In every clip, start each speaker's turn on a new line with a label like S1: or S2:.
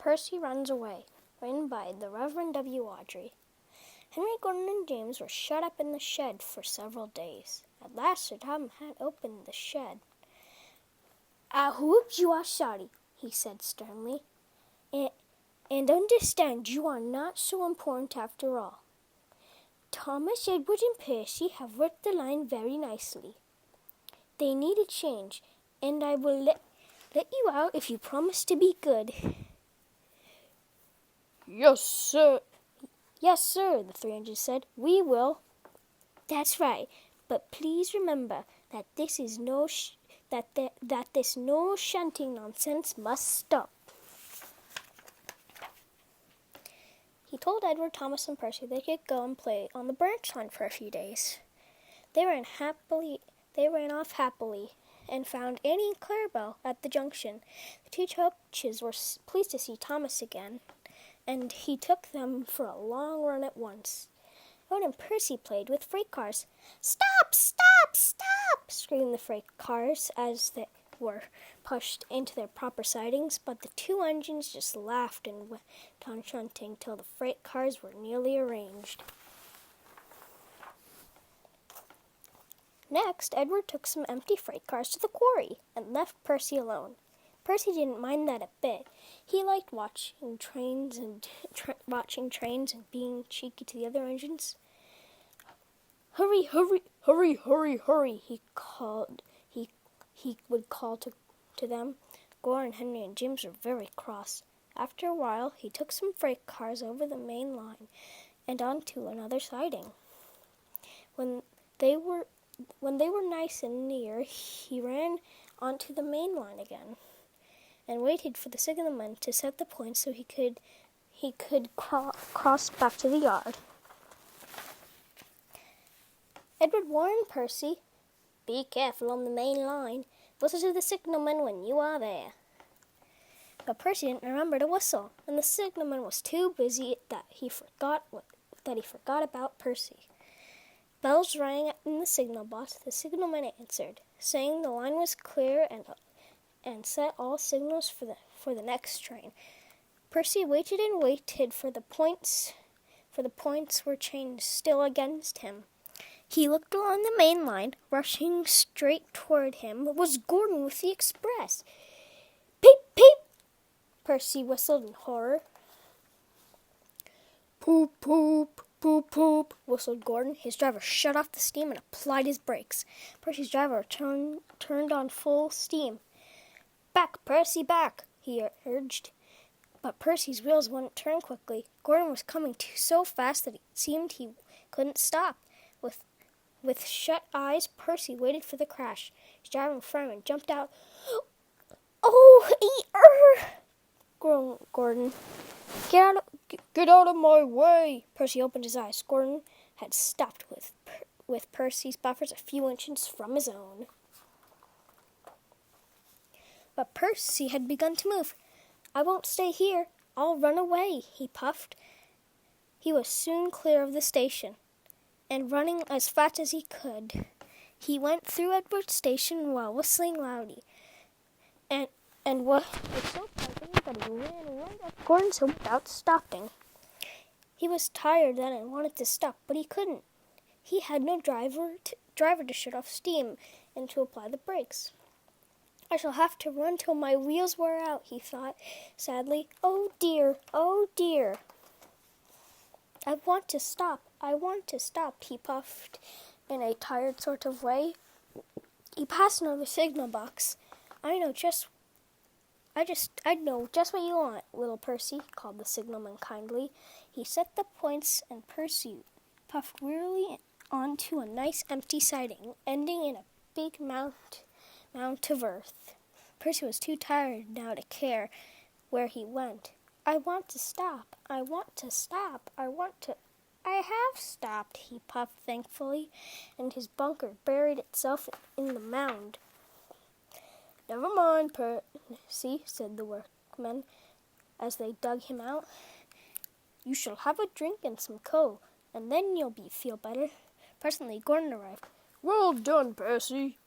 S1: Percy Runs Away, written by the Reverend W. Audrey. Henry, Gordon, and James were shut up in the shed for several days. At last Sir Tom had opened the shed. "I hope you are sorry," he said sternly, and understand you are not so important after all. Thomas, Edward, and Percy have worked the line very nicely. They need a change, and I will let you out if you promise to be good."
S2: "Yes, sir."
S1: "Yes, sir," the three engines said. "We will." "That's right. But please remember that this no shunting nonsense must stop." He told Edward, Thomas, and Percy they could go and play on the branch line for a few days. They ran off happily and found Annie and Clarabelle at the junction. The two coaches were pleased to see Thomas again, and he took them for a long run at once. Owen and Percy played with freight cars. "Stop! Stop! Stop!" screamed the freight cars as they were pushed into their proper sidings, but the two engines just laughed and went on shunting till the freight cars were nearly arranged. Next, Edward took some empty freight cars to the quarry and left Percy alone. Percy didn't mind that a bit. He liked watching trains and being cheeky to the other engines. "Hurry, hurry, hurry, hurry, hurry," he would call to them. Gordon, Henry, and James were very cross. After a while, he took some freight cars over the main line and onto another siding. When they were nice and near, he ran onto the main line again and waited for the signalman to set the points so he could cross back to the yard. Edward warned Percy, "Be careful on the main line. Whistle to the signalman when you are there." But Percy didn't remember to whistle, and the signalman was too busy that he forgot about Percy. Bells rang in the signal box. The signalman answered, saying the line was clear and set all signals for the next train. Percy waited and waited for the points were changed still against him. He looked along the main line. Rushing straight toward him was Gordon with the express. "Peep, peep!" Percy whistled in horror. "Poop, poop, poop, poop," whistled Gordon. His driver shut off the steam and applied his brakes. Percy's driver turned on full steam. "Back, Percy, back," he urged. But Percy's wheels wouldn't turn quickly. Gordon was coming so fast that it seemed he couldn't stop. With shut eyes, Percy waited for the crash. His driving fireman jumped out. "Oh, groaned Gordon. Get out of my way!" Percy opened his eyes. Gordon had stopped with Percy's buffers a few inches from his own. But Percy had begun to move. "I won't stay here. I'll run away," he puffed. He was soon clear of the station, and running as fast as he could, he went through Edward's station while whistling loudly, and was so frightened that he ran right up Gordon's hill without stopping. He was tired then and wanted to stop, but he couldn't. He had no driver to shut off steam and to apply the brakes. "I shall have to run till my wheels wear out," he thought sadly. "Oh dear, oh dear. I want to stop, he puffed in a tired sort of way. He passed another signal box. I know just what you want, little Percy," called the signalman kindly. He set the points, and Percy puffed wearily onto a nice empty siding, ending in a big mount of earth. Percy was too tired now to care where he went. "I want to stop. I want to stop. I have stopped," he puffed thankfully, and his bunker buried itself in the mound. "Never mind, Percy," said the workmen as they dug him out. "You shall have a drink and some coal, and then you'll feel better." Presently Gordon arrived. "Well done, Percy.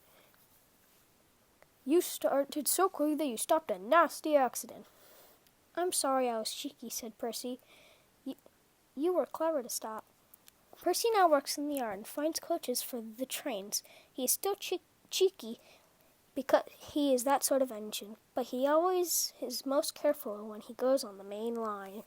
S1: You started so quickly that you stopped a nasty accident." I'm sorry I was cheeky, said Percy. You were clever to stop. Percy now works in the yard and finds coaches for the trains. He is still cheeky because he is that sort of engine, but he always is most careful when he goes on the main line.